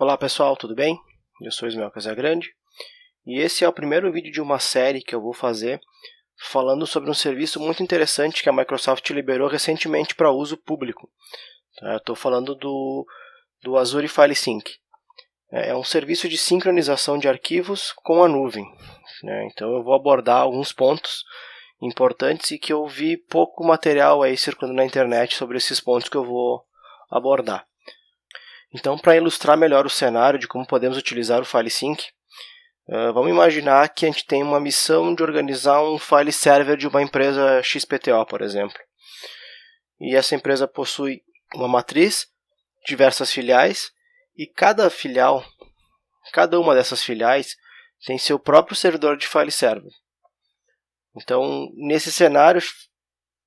Olá pessoal, tudo bem? Eu sou Ismael Casagrande e esse é o primeiro vídeo de uma série que eu vou fazer falando sobre um serviço muito interessante que a Microsoft liberou recentemente para uso público. Eu estou falando do Azure File Sync. É um serviço de sincronização de arquivos com a nuvem. Então eu vou abordar alguns pontos importantes e que eu vi pouco material aí circulando na internet sobre esses pontos que eu vou abordar. Então, para ilustrar melhor o cenário de como podemos utilizar o File Sync, vamos imaginar que a gente tem uma missão de organizar um file server de uma empresa XPTO, por exemplo. E essa empresa possui uma matriz, diversas filiais, e cada uma dessas filiais tem seu próprio servidor de file server. Então, nesse cenário,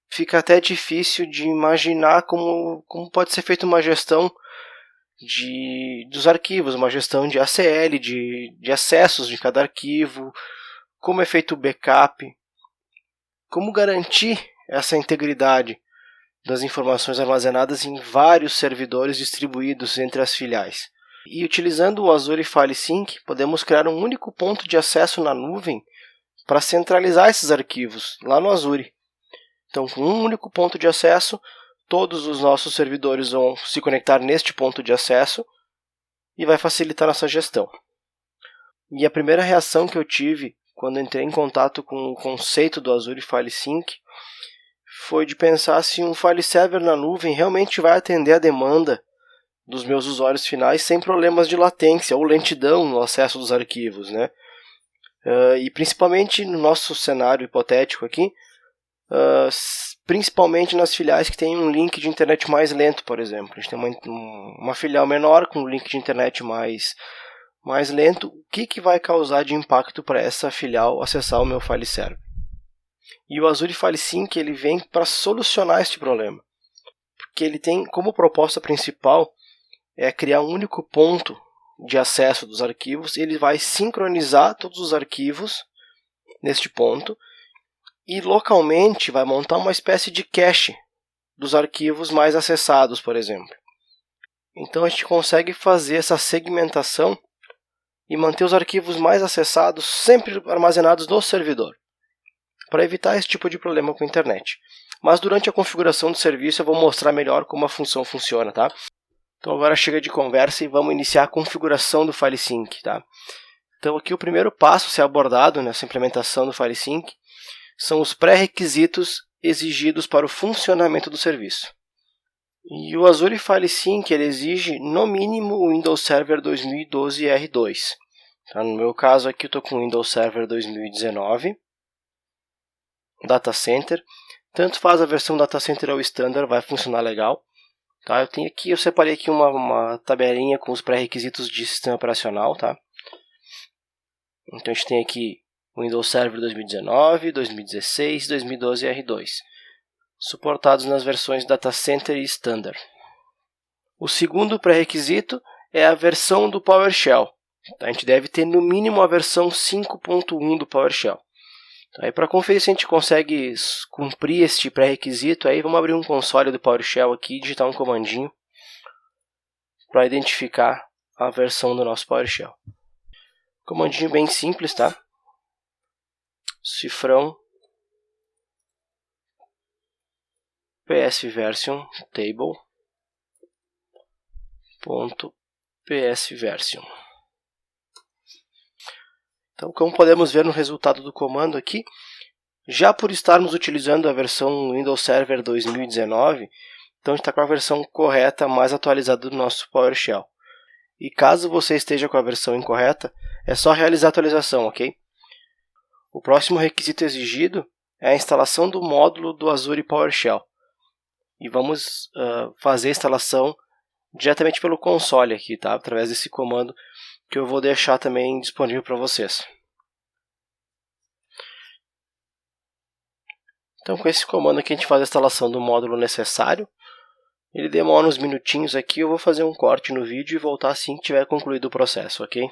fica até difícil de imaginar como pode ser feita uma gestão dos arquivos, uma gestão de ACL, de acessos de cada arquivo, como é feito o backup, como garantir essa integridade das informações armazenadas em vários servidores distribuídos entre as filiais. E utilizando o Azure File Sync, podemos criar um único ponto de acesso na nuvem para centralizar esses arquivos lá no Azure. Então, com um único ponto de acesso, todos os nossos servidores vão se conectar neste ponto de acesso e vai facilitar nossa gestão. E a primeira reação que eu tive quando entrei em contato com o conceito do Azure File Sync foi de pensar se um file server na nuvem realmente vai atender a demanda dos meus usuários finais sem problemas de latência ou lentidão no acesso dos arquivos, né? E principalmente no nosso cenário hipotético aqui, principalmente nas filiais que têm um link de internet mais lento, por exemplo. A gente tem uma filial menor com um link de internet mais lento. O que vai causar de impacto para essa filial acessar o meu file server? E o Azure File Sync ele vem para solucionar este problema. Porque ele tem como proposta principal criar um único ponto de acesso dos arquivos. Ele vai sincronizar todos os arquivos neste ponto e localmente vai montar uma espécie de cache dos arquivos mais acessados, por exemplo. Então a gente consegue fazer essa segmentação e manter os arquivos mais acessados sempre armazenados no servidor, para evitar esse tipo de problema com a internet. Mas durante a configuração do serviço eu vou mostrar melhor como a função funciona, tá? Então agora chega de conversa e vamos iniciar a configuração do File Sync, tá? Então aqui o primeiro passo a ser abordado nessa implementação do File Sync são os pré-requisitos exigidos para o funcionamento do serviço. E o Azure File Sync ele exige, no mínimo, o Windows Server 2012 R2. Tá? No meu caso aqui eu estou com o Windows Server 2019, Data Center. Tanto faz a versão Data Center ou Standard, vai funcionar legal. Tá? Eu separei aqui uma tabelinha com os pré-requisitos de sistema operacional. Tá? Então a gente tem aqui Windows Server 2019, 2016 e 2012 R2, suportados nas versões Data Center e Standard. O segundo pré-requisito é a versão do PowerShell. A gente deve ter no mínimo a versão 5.1 do PowerShell. Para conferir se a gente consegue cumprir este pré-requisito, vamos abrir um console do PowerShell aqui e digitar um comandinho para identificar a versão do nosso PowerShell. Comandinho bem simples, tá? Cifrão psversion table.psversion. Então, como podemos ver no resultado do comando aqui, já por estarmos utilizando a versão Windows Server 2019, então a gente está com a versão correta, mais atualizada do nosso PowerShell. E caso você esteja com a versão incorreta, é só realizar a atualização, ok? O próximo requisito exigido é a instalação do módulo do Azure PowerShell. E vamos fazer a instalação diretamente pelo console aqui, tá? Através desse comando que eu vou deixar também disponível para vocês. Então com esse comando aqui a gente faz a instalação do módulo necessário. Ele demora uns minutinhos aqui, eu vou fazer um corte no vídeo e voltar assim que tiver concluído o processo, ok?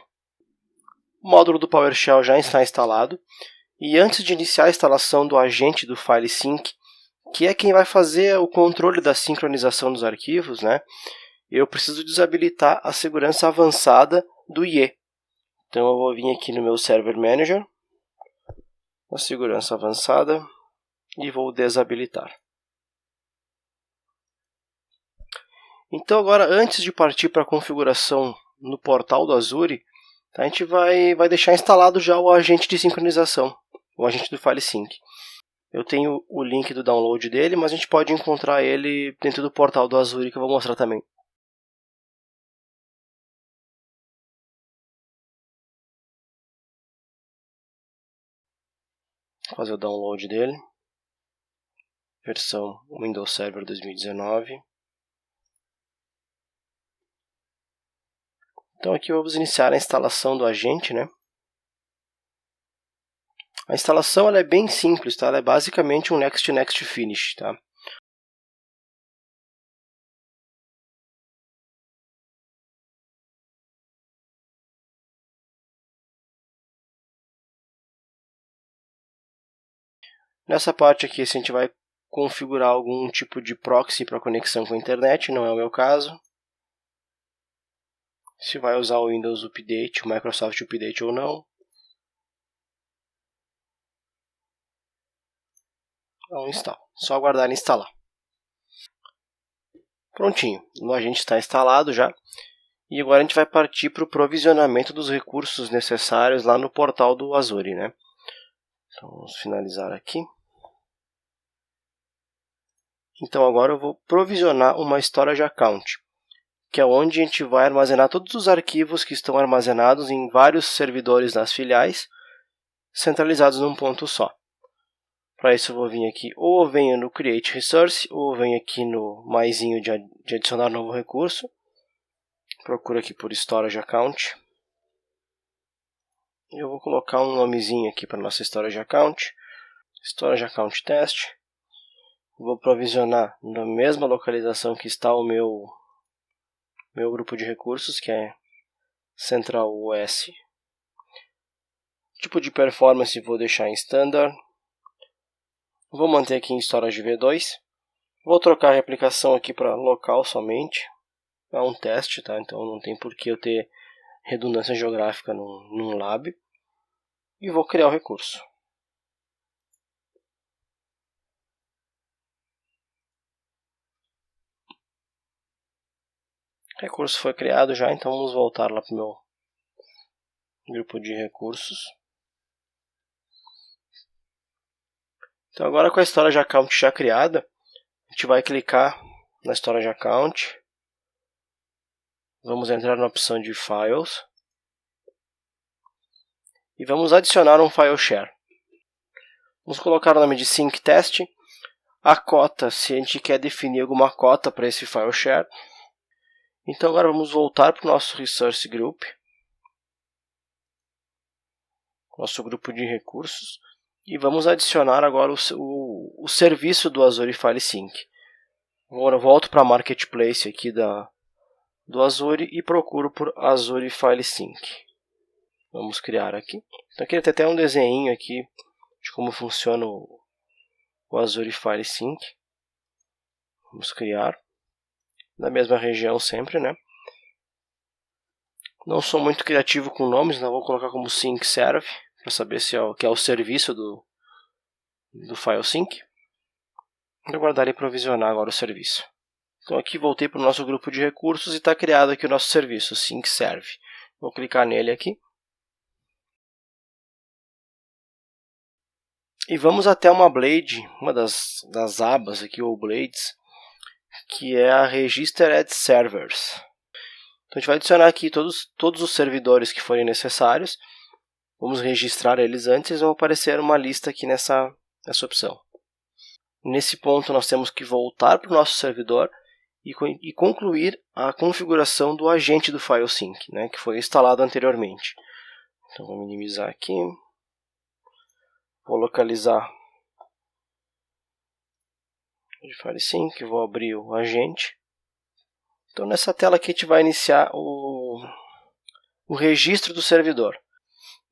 O módulo do PowerShell já está instalado. E antes de iniciar a instalação do agente do File Sync, que é quem vai fazer o controle da sincronização dos arquivos, né? eu preciso desabilitar a segurança avançada do IE. Então eu vou vir aqui no meu Server Manager, na segurança avançada, e vou desabilitar. Então agora, antes de partir para a configuração no portal do Azure, a gente vai deixar instalado já o agente de sincronização, o agente do FileSync. Eu tenho o link do download dele, mas a gente pode encontrar ele dentro do portal do Azure, que eu vou mostrar também. Vou fazer o download dele. Versão Windows Server 2019. Então aqui vamos iniciar a instalação do agente, né? A instalação ela é bem simples, tá? Ela é basicamente um next next finish, tá? Nessa parte aqui a gente vai configurar algum tipo de proxy para conexão com a internet, não é o meu caso. Se vai usar o Windows Update, o Microsoft Update ou não. Não instala, só aguardar ele instalar. Prontinho, o agente está instalado já. E agora a gente vai partir para o provisionamento dos recursos necessários lá no portal do Azure, né? Então vamos finalizar aqui. Então agora eu vou provisionar uma storage account, que é onde a gente vai armazenar todos os arquivos que estão armazenados em vários servidores nas filiais, centralizados num ponto só. Para isso eu vou vir aqui, ou eu venho no Create Resource, ou eu venho aqui no maisinho de adicionar novo recurso. Procuro aqui por Storage Account. Eu vou colocar um nomezinho aqui para nossa Storage Account. Storage Account Test. Vou provisionar na mesma localização que está o meu grupo de recursos, que é Central OS. Tipo de performance vou deixar em Standard. Vou manter aqui em Storage V2. Vou trocar a replicação aqui para local somente. É um teste, tá? Então não tem por que eu ter redundância geográfica num lab. E vou criar o recurso. O recurso foi criado já, então vamos voltar lá para o meu grupo de recursos. Então agora com a Storage Account já criada, a gente vai clicar na Storage Account. Vamos entrar na opção de Files. E vamos adicionar um File Share. Vamos colocar o nome de Sync Test. A cota, se a gente quer definir alguma cota para esse File Share. Então agora vamos voltar para o nosso Resource Group. Nosso grupo de recursos. E vamos adicionar agora o serviço do Azure FileSync. Agora eu volto para a Marketplace aqui do Azure e procuro por Azure FileSync. Vamos criar aqui. Então aqui tem até um desenho aqui de como funciona o Azure FileSync. Vamos criar. Na mesma região sempre, né? Não sou muito criativo com nomes, não vou colocar como Sync Serve, para saber se é o serviço do FileSync. Vou guardar e provisionar agora o serviço. Então aqui voltei para o nosso grupo de recursos e está criado aqui o nosso serviço, Sync Serve. Vou clicar nele aqui. E vamos até uma blade, uma das abas aqui, ou blades, que é a Register Add Servers. Então a gente vai adicionar aqui todos os servidores que forem necessários. Vamos registrar eles antes, vão aparecer uma lista aqui nessa opção. Nesse ponto nós temos que voltar para o nosso servidor e concluir a configuração do agente do FileSync, né, que foi instalado anteriormente. Então vou minimizar aqui. Vou localizar o FileSync, vou abrir o agente. Então nessa tela aqui a gente vai iniciar o registro do servidor.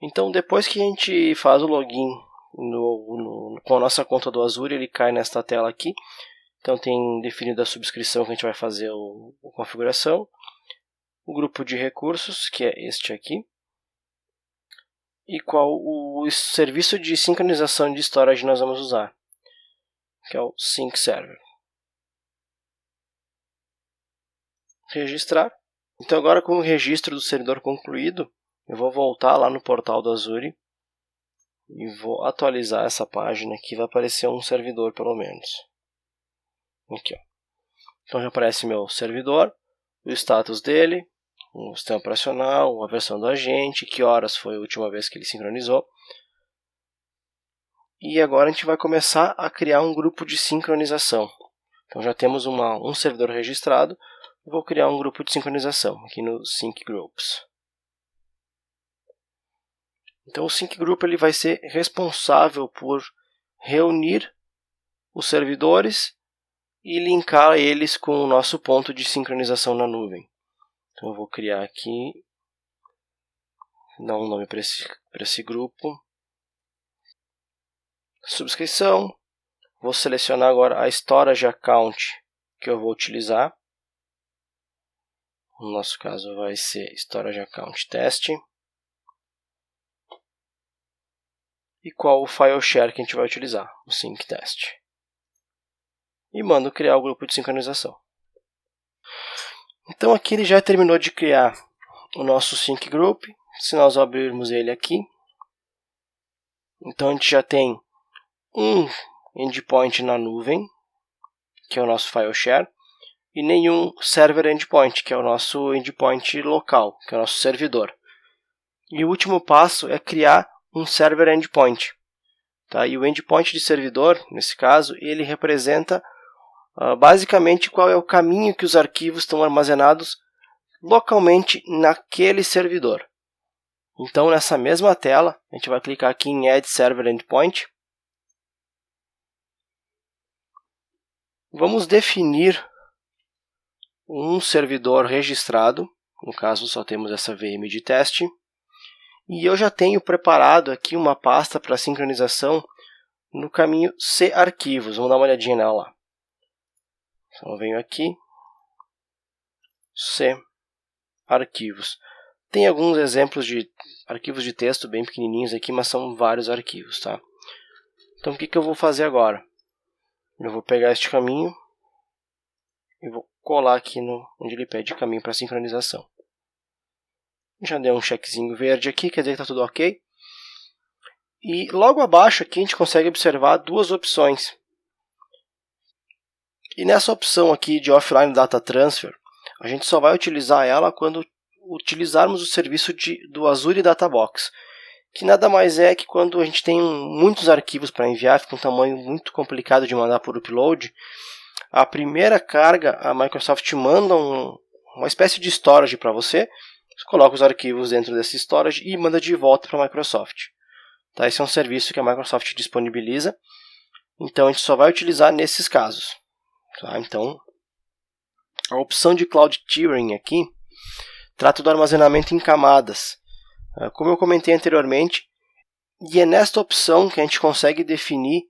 Então depois que a gente faz o login com a nossa conta do Azure, ele cai nesta tela aqui. Então tem definido a subscrição que a gente vai fazer a configuração. O grupo de recursos, que é este aqui. E qual o serviço de sincronização de storage nós vamos usar, que é o Sync Server. Registrar. Então agora, com o registro do servidor concluído, eu vou voltar lá no portal do Azure e vou atualizar essa página aqui. Vai aparecer um servidor pelo menos. Aqui, ó. Então já aparece meu servidor, o status dele, o sistema operacional, a versão do agente, que horas foi a última vez que ele sincronizou. E agora a gente vai começar a criar um grupo de sincronização. Então já temos um servidor registrado. Vou criar um grupo de sincronização aqui no Sync Groups. Então o Sync Group ele vai ser responsável por reunir os servidores e linkar eles com o nosso ponto de sincronização na nuvem. Então eu vou criar aqui, dar um nome para esse grupo. Subscrição. Vou selecionar agora a Storage Account que eu vou utilizar. No nosso caso vai ser Storage Account Test. E qual o file share que a gente vai utilizar, o Sync Test. E mando criar o grupo de sincronização. Então aqui ele já terminou de criar o nosso Sync Group. Se nós abrirmos ele aqui, então a gente já tem um endpoint na nuvem, que é o nosso file share, e nenhum server endpoint, que é o nosso endpoint local, que é o nosso servidor. E o último passo é criar um server endpoint. Tá? E o endpoint de servidor, nesse caso, ele representa basicamente qual é o caminho que os arquivos estão armazenados localmente naquele servidor. Então, nessa mesma tela, a gente vai clicar aqui em Add Server Endpoint. Vamos definir um servidor registrado. No caso, só temos essa VM de teste. E eu já tenho preparado aqui uma pasta para sincronização no caminho C arquivos. Vamos dar uma olhadinha nela lá. Então eu venho aqui, C arquivos. Tem alguns exemplos de arquivos de texto bem pequenininhos aqui, mas são vários arquivos, tá? Então o que eu vou fazer agora? Eu vou pegar este caminho e vou colar aqui onde ele pede caminho para sincronização. Já deu um checkzinho verde aqui, quer dizer que está tudo ok. E logo abaixo aqui a gente consegue observar duas opções. E nessa opção aqui de Offline Data Transfer, a gente só vai utilizar ela quando utilizarmos o serviço do Azure Databox, que nada mais é que quando a gente tem muitos arquivos para enviar, fica um tamanho muito complicado de mandar por upload. A primeira carga, a Microsoft manda uma espécie de storage para você. Você coloca os arquivos dentro desse storage e manda de volta para a Microsoft. Tá? Esse é um serviço que a Microsoft disponibiliza. Então a gente só vai utilizar nesses casos. Tá? Então, a opção de Cloud Tiering aqui trata do armazenamento em camadas. Como eu comentei anteriormente, e é nesta opção que a gente consegue definir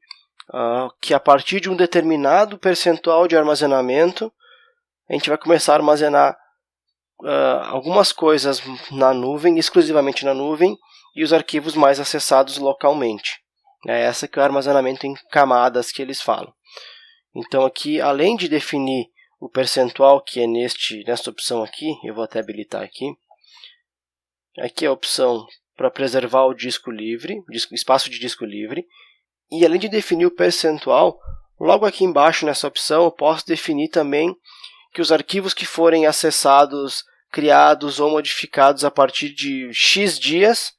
que a partir de um determinado percentual de armazenamento, a gente vai começar a armazenar algumas coisas na nuvem, exclusivamente na nuvem, e os arquivos mais acessados localmente. É essa que é o armazenamento em camadas que eles falam. Então aqui, além de definir o percentual que é nesta opção aqui, eu vou até habilitar aqui. Aqui é a opção para preservar o disco livre, espaço de disco livre. E além de definir o percentual, logo aqui embaixo nessa opção eu posso definir também que os arquivos que forem acessados, criados ou modificados a partir de X dias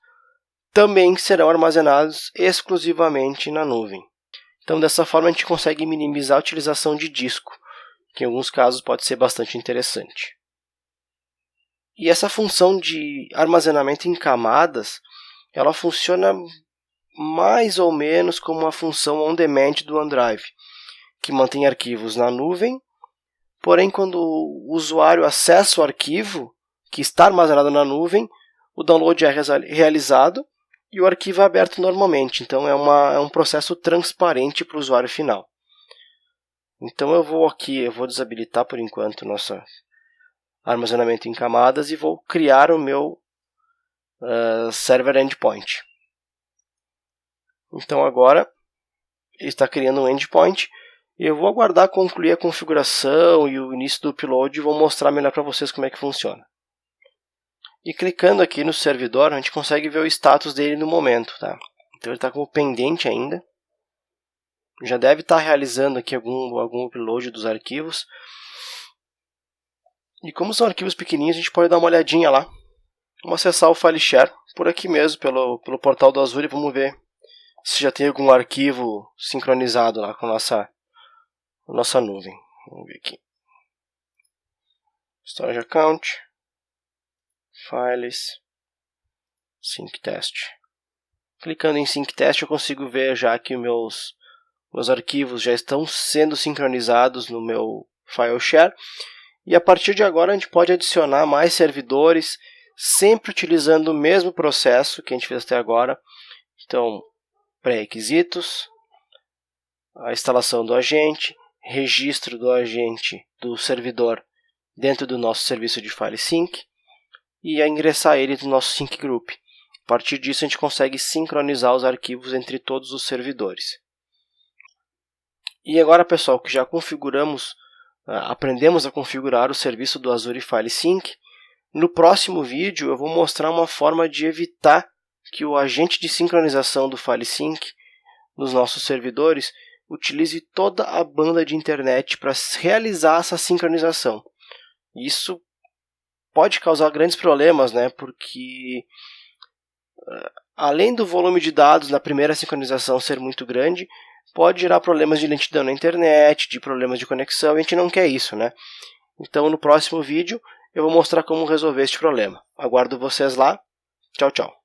também serão armazenados exclusivamente na nuvem. Então, dessa forma, a gente consegue minimizar a utilização de disco, que em alguns casos pode ser bastante interessante. E essa função de armazenamento em camadas, ela funciona mais ou menos como uma função on-demand do OneDrive, que mantém arquivos na nuvem, porém, quando o usuário acessa o arquivo que está armazenado na nuvem, o download é realizado e o arquivo é aberto normalmente. Então é um processo transparente para o usuário final. Então eu vou desabilitar por enquanto nosso armazenamento em camadas e vou criar o meu server endpoint. Então agora ele está criando um endpoint e eu vou aguardar concluir a configuração e o início do upload e vou mostrar melhor para vocês como é que funciona. E clicando aqui no servidor, a gente consegue ver o status dele no momento, tá? Então ele está como pendente ainda. Já deve estar realizando aqui algum upload dos arquivos. E como são arquivos pequenininhos, a gente pode dar uma olhadinha lá. Vamos acessar o FileShare por aqui mesmo, pelo portal do Azure, e vamos ver se já tem algum arquivo sincronizado lá com a nossa nuvem. Vamos ver aqui. Storage Account, Files, Sync Test. Clicando em Sync Test eu consigo ver já que meus arquivos já estão sendo sincronizados no meu FileShare. E a partir de agora a gente pode adicionar mais servidores, sempre utilizando o mesmo processo que a gente fez até agora. Então, pré-requisitos, a instalação do agente, registro do agente do servidor dentro do nosso serviço de File Sync e a ingressar ele no nosso Sync Group. A partir disso a gente consegue sincronizar os arquivos entre todos os servidores. E agora, pessoal, que já aprendemos a configurar o serviço do Azure File Sync, no próximo vídeo eu vou mostrar uma forma de evitar que o agente de sincronização do File Sync nos nossos servidores utilize toda a banda de internet para realizar essa sincronização. Isso pode causar grandes problemas, né? Porque além do volume de dados na primeira sincronização ser muito grande, pode gerar problemas de lentidão na internet, de problemas de conexão, e a gente não quer isso, né? Então no próximo vídeo eu vou mostrar como resolver este problema. Aguardo vocês lá. Tchau, tchau.